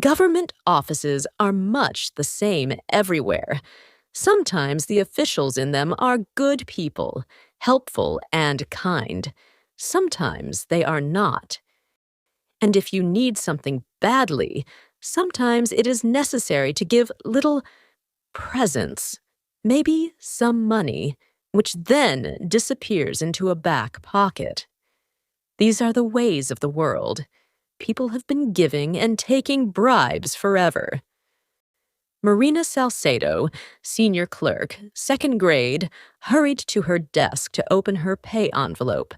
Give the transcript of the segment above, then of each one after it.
Government offices are much the same everywhere. Sometimes the officials in them are good people, helpful and kind. Sometimes they are not. And if you need something badly, sometimes it is necessary to give little presents, maybe some money, which then disappears into a back pocket. These are the ways of the world. People have been giving and taking bribes forever. Marina Salcedo, senior clerk, second grade, hurried to her desk to open her pay envelope.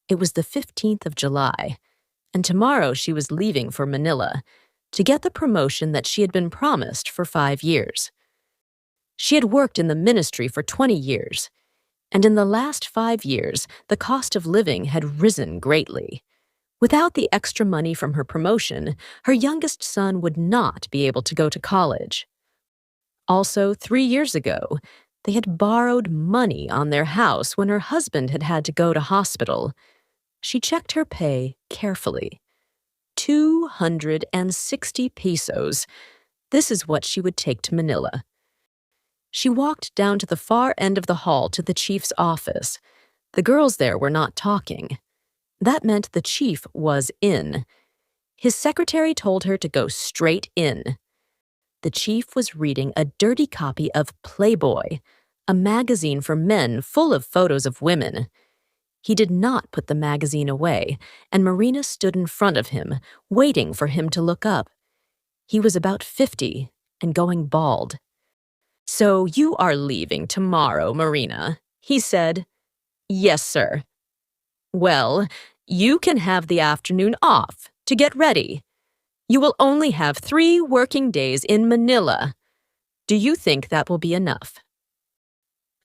It was the 15th of July, and tomorrow she was leaving for Manila to get the promotion that she had been promised for 5 years. She had worked in the ministry for 20 years, and in the last 5 years, the cost of living had risen greatly. Without the extra money from her promotion, her youngest son would not be able to go to college. Also, 3 years ago, they had borrowed money on their house when her husband had had to go to hospital. She checked her pay carefully. 260 pesos. This is what she would take to Manila. She walked down to the far end of the hall to the chief's office. The girls there were not talking. That meant the chief was in. His secretary told her to go straight in. The chief was reading a dirty copy of Playboy, a magazine for men full of photos of women. He did not put the magazine away, and Marina stood in front of him, waiting for him to look up. He was about 50 and going bald. "So you are leaving tomorrow, Marina," he said. "Yes, sir." "Well, you can have the afternoon off to get ready. You will only have 3 working days in Manila. Do you think that will be enough?"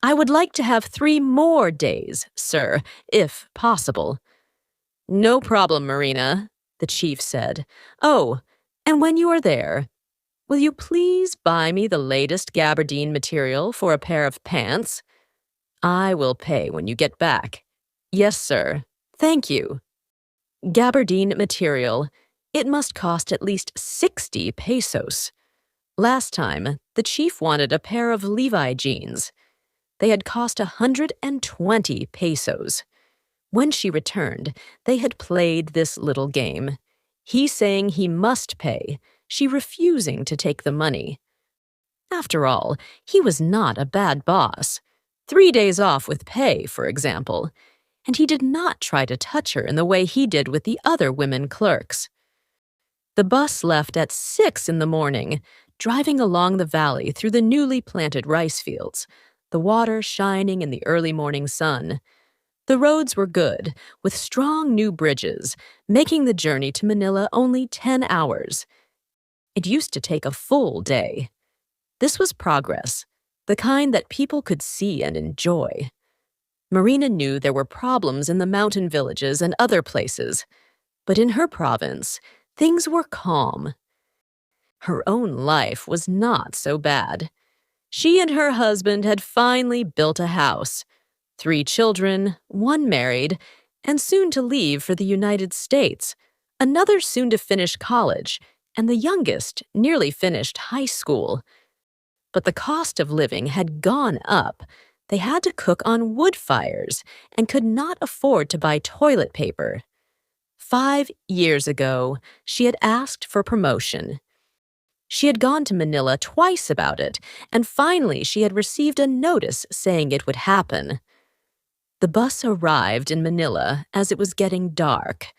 "I would like to have 3 more days, sir, if possible." "No problem, Marina," the chief said. "Oh, and when you are there, will you please buy me the latest gabardine material for a pair of pants? I will pay when you get back." "Yes, sir. Thank you." Gabardine material. It must cost at least 60 pesos. Last time, the chief wanted a pair of Levi jeans. They had cost 120 pesos. When she returned, they had played this little game. He saying he must pay, she refusing to take the money. After all, he was not a bad boss. 3 days off with pay, for example. And he did not try to touch her in the way he did with the other women clerks. The bus left at 6 in the morning, driving along the valley through the newly planted rice fields, the water shining in the early morning sun. The roads were good, with strong new bridges, making the journey to Manila only 10 hours. It used to take a full day. This was progress, the kind that people could see and enjoy. Marina knew there were problems in the mountain villages and other places, but in her province, things were calm. Her own life was not so bad. She and her husband had finally built a house, 3 children, 1 married, and soon to leave for the United States, another soon to finish college, and the youngest nearly finished high school. But the cost of living had gone up. They had to cook on wood fires and could not afford to buy toilet paper. 5 years ago, she had asked for promotion. She had gone to Manila twice about it, and finally she had received a notice saying it would happen. The bus arrived in Manila as it was getting dark.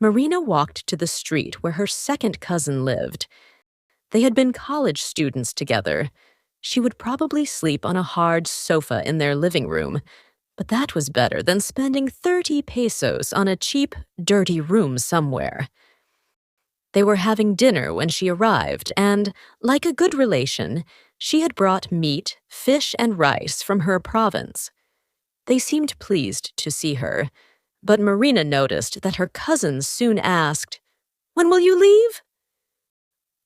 Marina walked to the street where her second cousin lived. They had been college students together. She would probably sleep on a hard sofa in their living room, but that was better than spending 30 pesos on a cheap, dirty room somewhere. They were having dinner when she arrived, and, like a good relation, she had brought meat, fish, and rice from her province. They seemed pleased to see her, but Marina noticed that her cousins soon asked, "When will you leave?"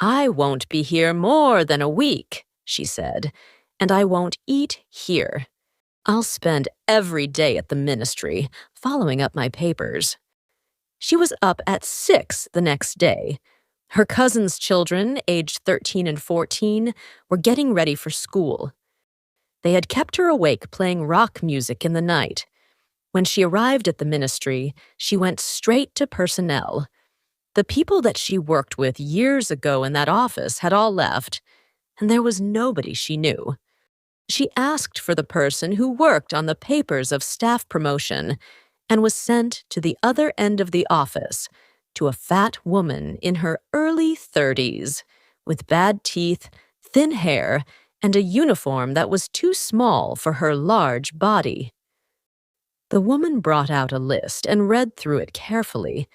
"I won't be here more than a week," she said, "and I won't eat here. I'll spend every day at the ministry, following up my papers." She was up at 6 the next day. Her cousin's children, aged 13 and 14, were getting ready for school. They had kept her awake playing rock music in the night. When she arrived at the ministry, she went straight to personnel. The people that she worked with years ago in that office had all left, and there was nobody she knew. She asked for the person who worked on the papers of staff promotion and was sent to the other end of the office, to a fat woman in her early 30s, with bad teeth, thin hair, and a uniform that was too small for her large body. The woman brought out a list and read through it carefully.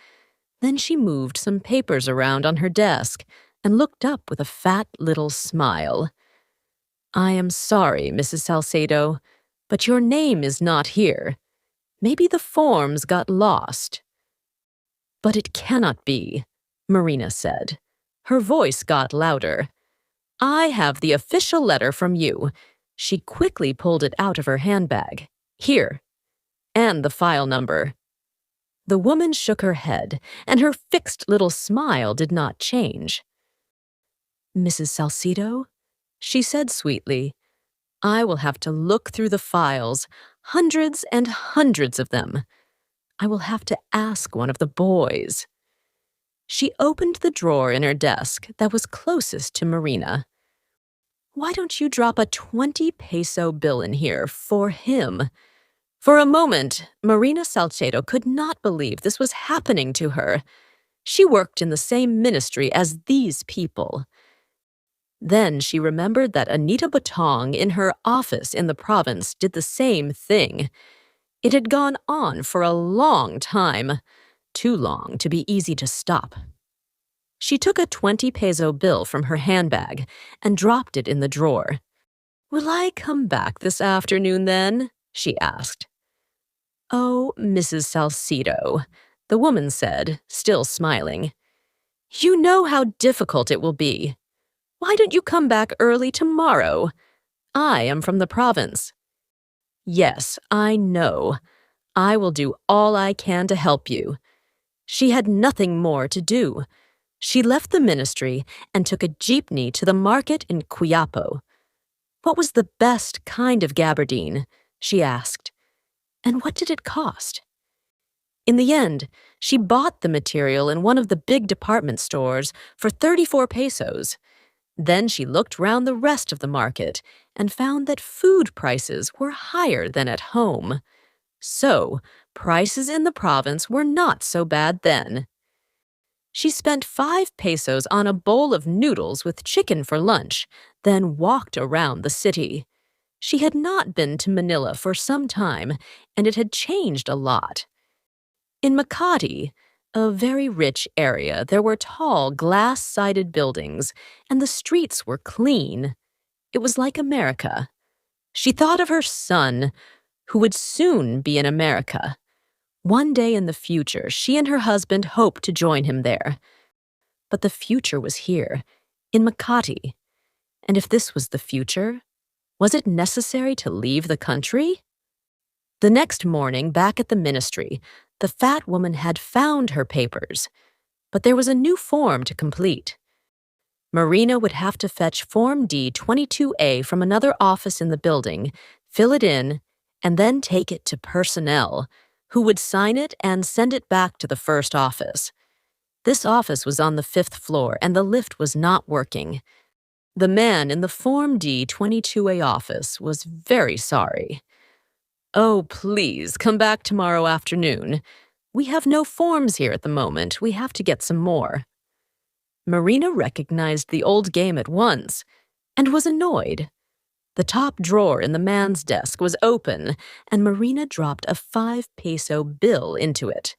Then she moved some papers around on her desk and looked up with a fat little smile. "I am sorry, Mrs. Salcedo, but your name is not here. Maybe the forms got lost." "But it cannot be," Marina said. Her voice got louder. "I have the official letter from you." She quickly pulled it out of her handbag. "Here. And the file number." The woman shook her head, and her fixed little smile did not change. "Mrs. Salcedo," she said sweetly, "I will have to look through the files, hundreds and hundreds of them. I will have to ask one of the boys." She opened the drawer in her desk that was closest to Marina. "Why don't you drop a 20-peso bill in here for him?" For a moment, Marina Salcedo could not believe this was happening to her. She worked in the same ministry as these people. Then she remembered that Anita Batong in her office in the province did the same thing. It had gone on for a long time, too long to be easy to stop. She took a 20-peso bill from her handbag and dropped it in the drawer. "Will I come back this afternoon then?" she asked. "Oh, Mrs. Salcedo," the woman said, still smiling. "You know how difficult it will be. Why don't you come back early tomorrow? I am from the province." "Yes, I know. I will do all I can to help you." She had nothing more to do. She left the ministry and took a jeepney to the market in Quiapo. What was the best kind of gabardine? She asked. And what did it cost? In the end, she bought the material in one of the big department stores for 34 pesos. Then she looked round the rest of the market and found that food prices were higher than at home. So, prices in the province were not so bad then. She spent 5 pesos on a bowl of noodles with chicken for lunch, then walked around the city. She had not been to Manila for some time, and it had changed a lot. In Makati, a very rich area, there were tall, glass-sided buildings, and the streets were clean. It was like America. She thought of her son, who would soon be in America. One day in the future, she and her husband hoped to join him there. But the future was here, in Makati. And if this was the future, was it necessary to leave the country? The next morning, back at the ministry, the fat woman had found her papers, but there was a new form to complete. Marina would have to fetch Form D-22A from another office in the building, fill it in, and then take it to personnel, who would sign it and send it back to the first office. This office was on the 5th floor, and the lift was not working. The man in the Form D-22A office was very sorry. "Oh, please, come back tomorrow afternoon. We have no forms here at the moment. We have to get some more." Marina recognized the old game at once and was annoyed. The top drawer in the man's desk was open, and Marina dropped a 5-peso bill into it.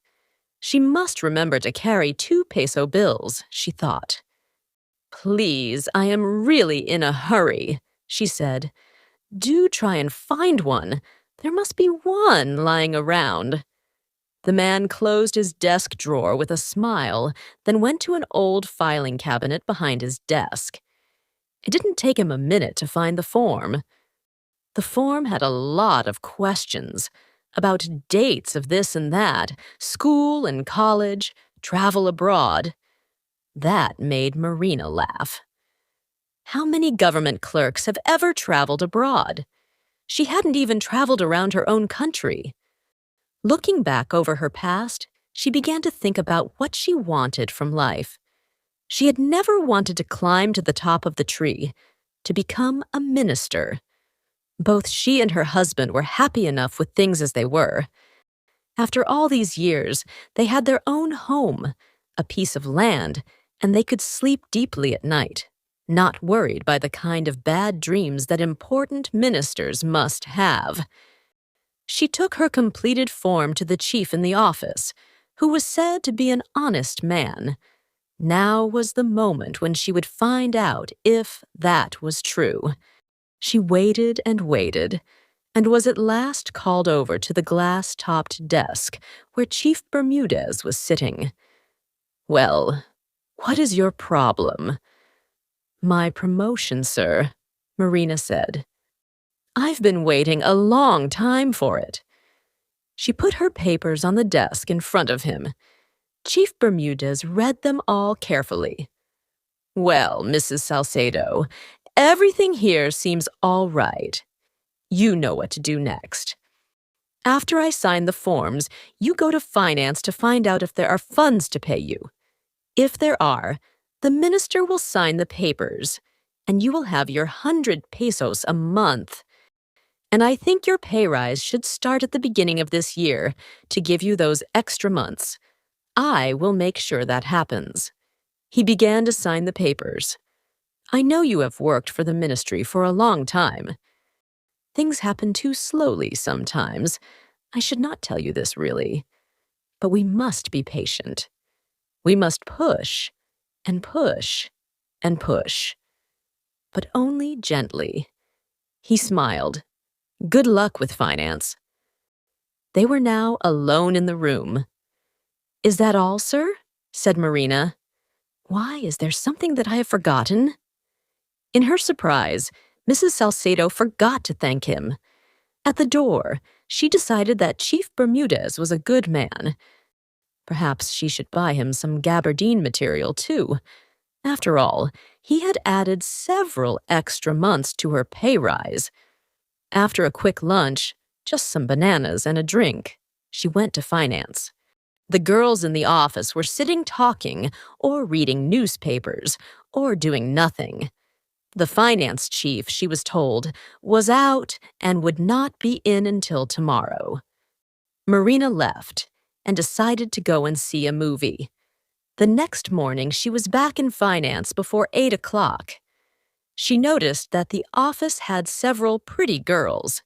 She must remember to carry 2-peso bills, she thought. "Please, I am really in a hurry," she said. "Do try and find one. There must be one lying around." The man closed his desk drawer with a smile, then went to an old filing cabinet behind his desk. It didn't take him a minute to find the form. The form had a lot of questions about dates of this and that, school and college, travel abroad. That made Marina laugh. How many government clerks have ever traveled abroad? She hadn't even traveled around her own country. Looking back over her past, she began to think about what she wanted from life. She had never wanted to climb to the top of the tree, to become a minister. Both she and her husband were happy enough with things as they were. After all these years, they had their own home, a piece of land, and they could sleep deeply at night, not worried by the kind of bad dreams that important ministers must have. She took her completed form to the chief in the office, who was said to be an honest man. Now was the moment when she would find out if that was true. She waited and waited, and was at last called over to the glass-topped desk where Chief Bermudez was sitting. "Well, what is your problem?" "My promotion, sir," Marina said. "I've been waiting a long time for it." She put her papers on the desk in front of him. Chief Bermudez read them all carefully. "Well, Mrs. Salcedo, everything here seems all right. You know what to do next. After I sign the forms, you go to finance to find out if there are funds to pay you. If there are, the minister will sign the papers, and you will have your 100 pesos a month. And I think your pay rise should start at the beginning of this year to give you those extra months. I will make sure that happens." He began to sign the papers. "I know you have worked for the ministry for a long time. Things happen too slowly sometimes. I should not tell you this, really. But we must be patient. We must push and push and push. But only gently." He smiled. "Good luck with finance." They were now alone in the room. "Is that all, sir?" said Marina. "Why, is there something that I have forgotten?" In her surprise, Mrs. Salcedo forgot to thank him. At the door, she decided that Chief Bermudez was a good man. Perhaps she should buy him some gabardine material, too. After all, he had added several extra months to her pay rise. After a quick lunch, just some bananas and a drink, she went to finance. The girls in the office were sitting talking or reading newspapers or doing nothing. The finance chief, she was told, was out and would not be in until tomorrow. Marina left and decided to go and see a movie. The next morning, she was back in finance before 8 o'clock. She noticed that the office had several pretty girls,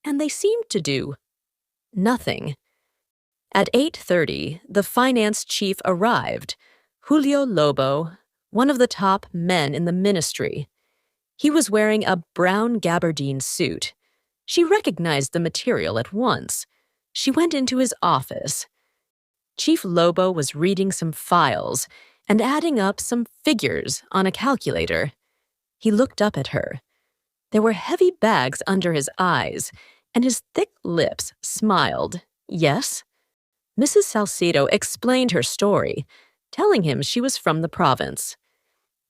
and they seemed to do nothing. At 8:30, the finance chief arrived, Julio Lobo, one of the top men in the ministry. He was wearing a brown gabardine suit. She recognized the material at once. She went into his office. Chief Lobo was reading some files and adding up some figures on a calculator. He looked up at her. There were heavy bags under his eyes, and his thick lips smiled. "Yes?" Mrs. Salcedo explained her story, telling him she was from the province.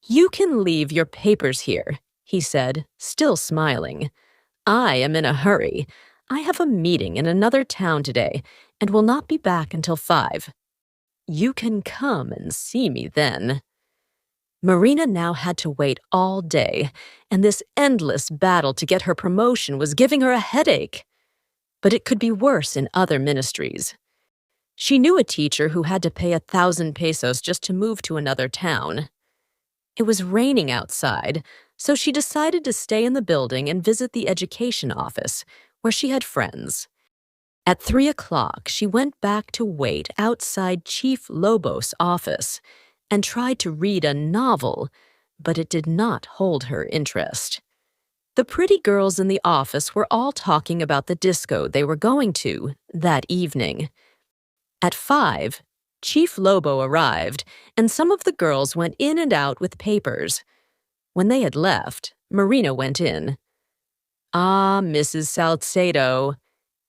"You can leave your papers here," he said, still smiling. "I am in a hurry. I have a meeting in another town today and will not be back until 5. You can come and see me then." Marina now had to wait all day, and this endless battle to get her promotion was giving her a headache. But it could be worse in other ministries. She knew a teacher who had to pay 1,000 pesos just to move to another town. It was raining outside, so she decided to stay in the building and visit the education office, where she had friends. At 3 o'clock, she went back to wait outside Chief Lobos' office and tried to read a novel, but it did not hold her interest. The pretty girls in the office were all talking about the disco they were going to that evening. At 5, Chief Lobo arrived, and some of the girls went in and out with papers. When they had left, Marina went in. "Ah, Mrs. Salcedo.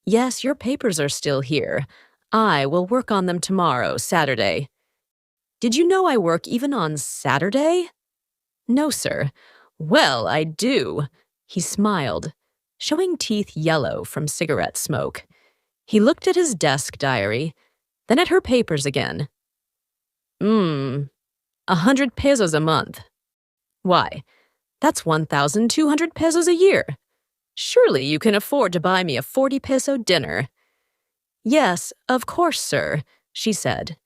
Yes, your papers are still here. I will work on them tomorrow, Saturday." Did you know I work even on Saturday? No, sir. Well, I do. He smiled, showing teeth yellow from cigarette smoke. He looked at his desk diary, then at her papers again. 100 pesos a month. Why, that's 1,200 pesos a year. Surely you can afford to buy me a 40 peso dinner. Yes, of course, sir, she said.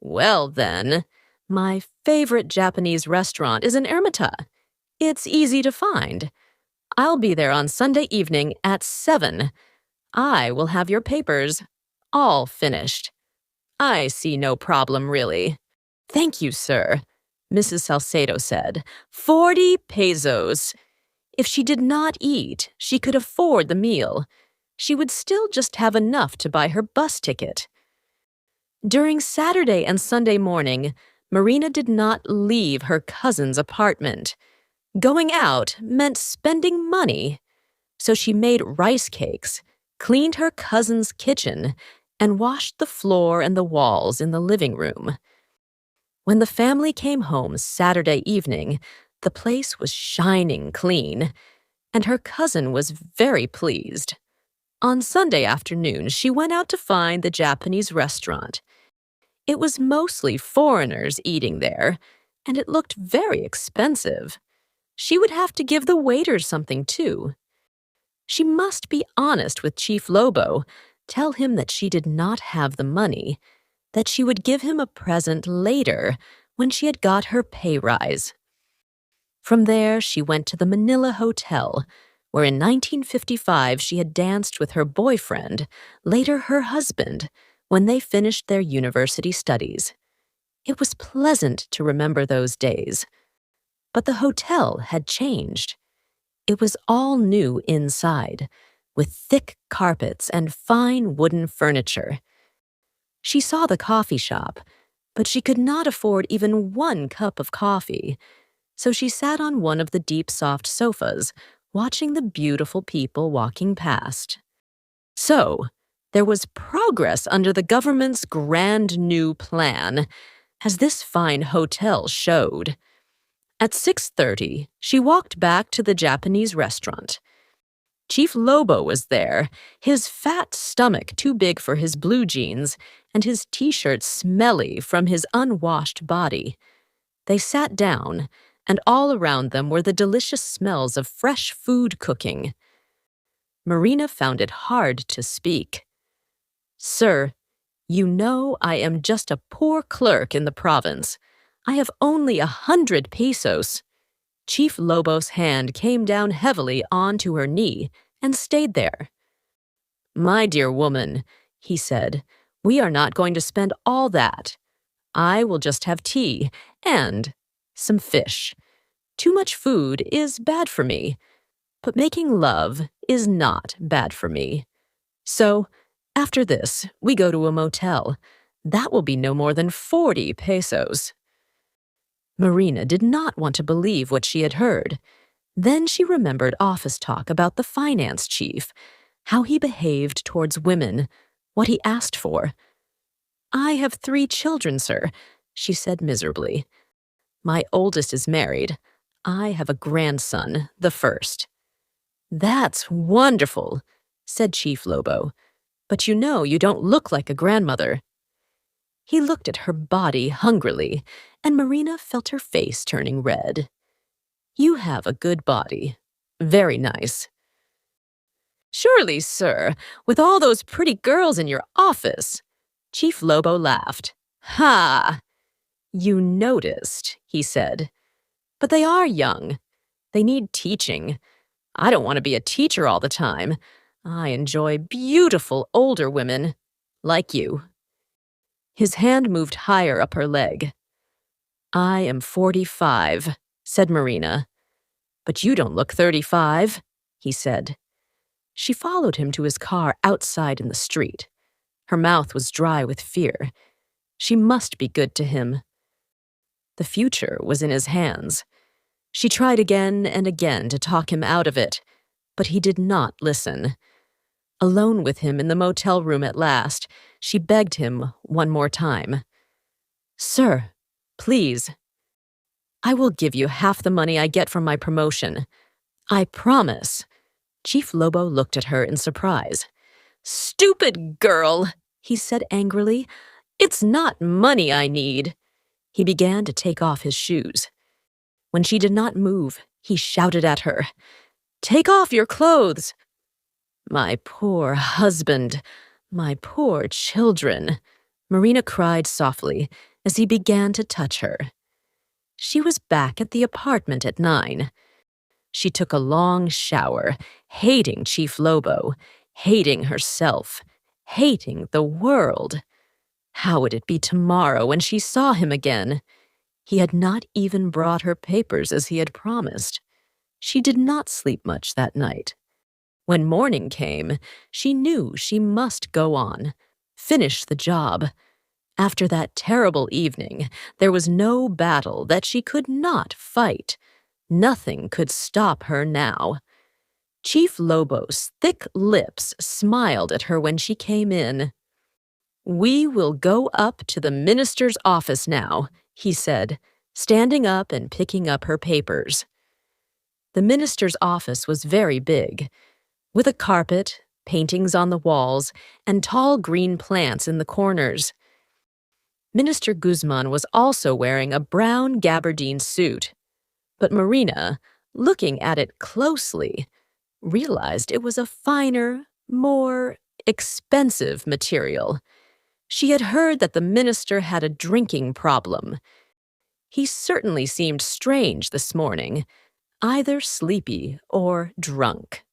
Well, then, my favorite Japanese restaurant is in Ermita. It's easy to find. I'll be there on Sunday evening at 7. I will have your papers all finished. I see no problem, really. Thank you, sir, Mrs. Salcedo said. 40 pesos. If she did not eat, she could afford the meal. She would still just have enough to buy her bus ticket. During Saturday and Sunday morning, Marina did not leave her cousin's apartment. Going out meant spending money. So she made rice cakes, cleaned her cousin's kitchen, and washed the floor and the walls in the living room. When the family came home Saturday evening, the place was shining clean, and her cousin was very pleased. On Sunday afternoon, she went out to find the Japanese restaurant. It was mostly foreigners eating there, and it looked very expensive. She would have to give the waiters something, too. She must be honest with Chief Lobo, tell him that she did not have the money, that she would give him a present later when she had got her pay rise. From there, she went to the Manila Hotel, where in 1955 she had danced with her boyfriend, later her husband, when they finished their university studies. It was pleasant to remember those days. But the hotel had changed. It was all new inside, with thick carpets and fine wooden furniture. She saw the coffee shop, but she could not afford even 1 cup of coffee, so she sat on one of the deep, soft sofas, watching the beautiful people walking past. So, there was progress under the government's grand new plan, as this fine hotel showed. At 6:30, she walked back to the Japanese restaurant. Chief Lobo was there, his fat stomach too big for his blue jeans, and his t-shirt smelly from his unwashed body. They sat down, and all around them were the delicious smells of fresh food cooking. Marina found it hard to speak. Sir, you know I am just a poor clerk in the province. I have only 100 pesos. Chief Lobo's hand came down heavily onto her knee and stayed there. My dear woman, he said, we are not going to spend all that. I will just have tea and some fish. Too much food is bad for me, but making love is not bad for me. So, after this, we go to a motel. That will be no more than 40 pesos. Marina did not want to believe what she had heard. Then she remembered office talk about the finance chief, how he behaved towards women, what he asked for. I have 3 children, sir, she said miserably. My oldest is married. I have a grandson, the first. That's wonderful, said Chief Lobo. But you know you don't look like a grandmother. He looked at her body hungrily, and Marina felt her face turning red. You have a good body. Very nice. Surely, sir, with all those pretty girls in your office. Chief Lobo laughed. Ha! You noticed, he said. But they are young. They need teaching. I don't want to be a teacher all the time. I enjoy beautiful older women, like you. His hand moved higher up her leg. I am 45, said Marina. But you don't look 35, he said. She followed him to his car outside in the street. Her mouth was dry with fear. She must be good to him. The future was in his hands. She tried again and again to talk him out of it, but he did not listen. Alone with him in the motel room at last, she begged him one more time. Sir, please. I will give you half the money I get from my promotion. I promise. Chief Lobo looked at her in surprise. Stupid girl, he said angrily. It's not money I need. He began to take off his shoes. When she did not move, he shouted at her, Take off your clothes! My poor husband, my poor children, Marina cried softly as he began to touch her. She was back at the apartment at 9. She took a long shower, hating Chief Lobo, hating herself, hating the world. How would it be tomorrow when she saw him again? He had not even brought her papers as he had promised. She did not sleep much that night. When morning came, she knew she must go on, finish the job. After that terrible evening, there was no battle that she could not fight. Nothing could stop her now. Chief Lobo's thick lips smiled at her when she came in. We will go up to the minister's office now, he said, standing up and picking up her papers. The minister's office was very big, with a carpet, paintings on the walls, and tall green plants in the corners. Minister Guzman was also wearing a brown gabardine suit, but Marina, looking at it closely, realized it was a finer, more expensive material. She had heard that the minister had a drinking problem. He certainly seemed strange this morning, either sleepy or drunk.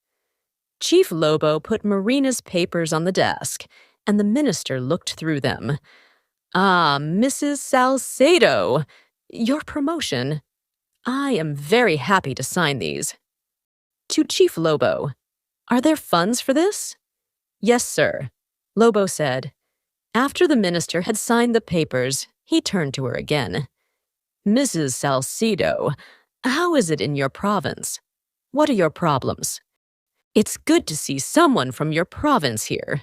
Chief Lobo put Marina's papers on the desk, and the minister looked through them. Ah, Mrs. Salcedo, your promotion. I am very happy to sign these. To Chief Lobo, are there funds for this? Yes, sir, Lobo said. After the minister had signed the papers, he turned to her again. Mrs. Salcedo, how is it in your province? What are your problems? It's good to see someone from your province here.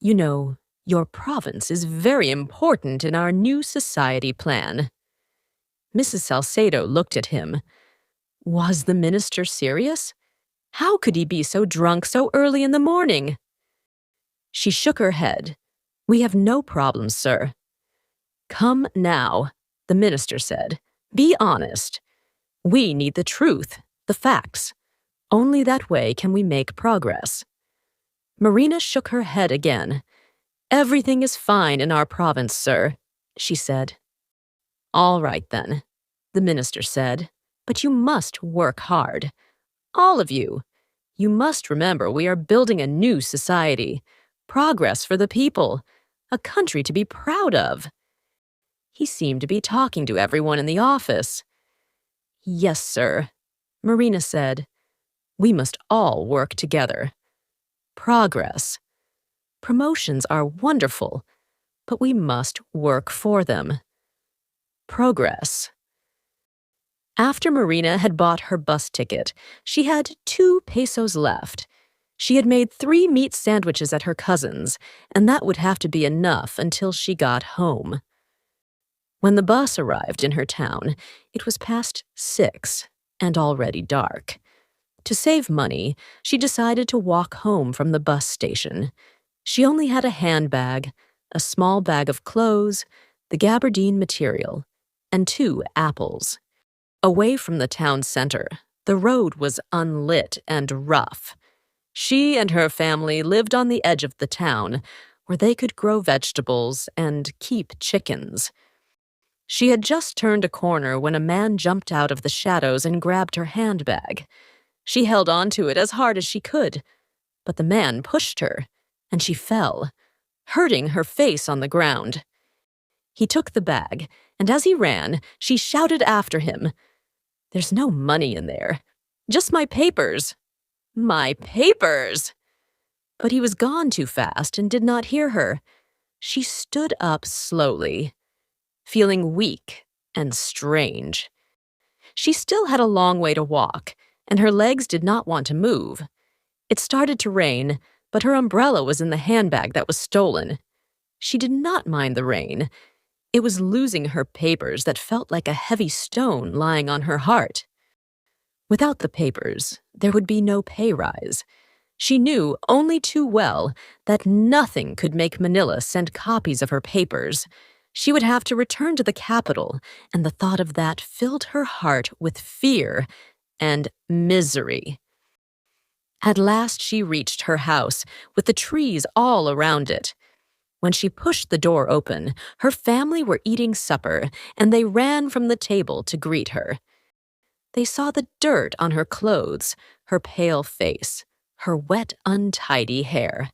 You know, your province is very important in our new society plan. Mrs. Salcedo looked at him. Was the minister serious? How could he be so drunk so early in the morning? She shook her head. We have no problems, sir. Come now, the minister said. Be honest. We need the truth, the facts. Only that way can we make progress. Marina shook her head again. Everything is fine in our province, sir, she said. All right, then, the minister said, but you must work hard. All of you. You must remember we are building a new society, progress for the people, a country to be proud of. He seemed to be talking to everyone in the office. Yes, sir, Marina said. We must all work together. Progress. Promotions are wonderful, but we must work for them. Progress. After Marina had bought her bus ticket, she had 2 pesos left. She had made 3 meat sandwiches at her cousin's, and that would have to be enough until she got home. When the bus arrived in her town, it was past 6 and already dark. To save money, she decided to walk home from the bus station. She only had a handbag, a small bag of clothes, the gabardine material, and 2 apples. Away from the town center, the road was unlit and rough. She and her family lived on the edge of the town, where they could grow vegetables and keep chickens. She had just turned a corner when a man jumped out of the shadows and grabbed her handbag. She held on to it as hard as she could, but the man pushed her, and she fell, hurting her face on the ground. He took the bag, and as he ran, she shouted after him, There's no money in there, just my papers. My papers! But he was gone too fast and did not hear her. She stood up slowly, feeling weak and strange. She still had a long way to walk, and her legs did not want to move. It started to rain, but her umbrella was in the handbag that was stolen. She did not mind the rain. It was losing her papers that felt like a heavy stone lying on her heart. Without the papers, there would be no pay rise. She knew only too well that nothing could make Manila send copies of her papers. She would have to return to the capital, and the thought of that filled her heart with fear and misery. At last she reached her house, with the trees all around it. When she pushed the door open, her family were eating supper, and they ran from the table to greet her. They saw the dirt on her clothes, her pale face, her wet, untidy hair.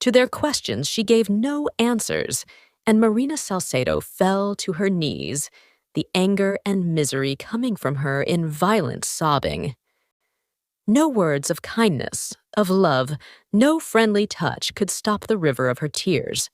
To their questions, she gave no answers, and Marina Salcedo fell to her knees, the anger and misery coming from her in violent sobbing. No words of kindness, of love, no friendly touch could stop the river of her tears.